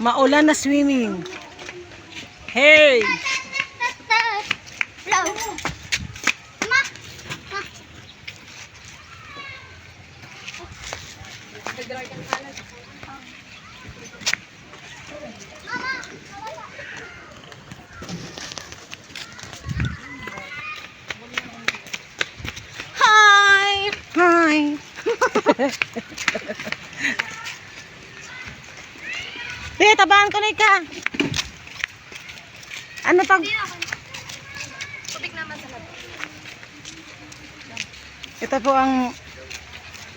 Maulan na swimming. Hey! Hi! Hi! Sige, tabahan ko na ka. Ano pag... Tubig naman sa labas. Ito po ang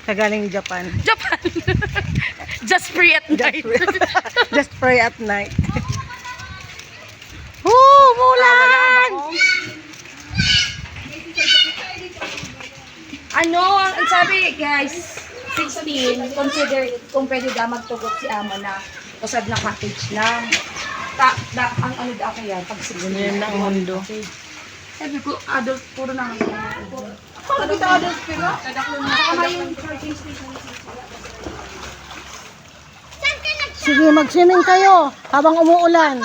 kagaling Japan. Japan! Just free at night. Just pray at night. Mulan! Ano, ang sabi guys, 16, consider kung pwede da magtugot si amo na usad na package lang. Ang ano da ako yan, pag siguro. Yan na ang mundo. Sabi ko, adult, puro na nga. Ako, kita adult, pero saka yung charging station. Sige, mag-swimming kayo habang umuulan.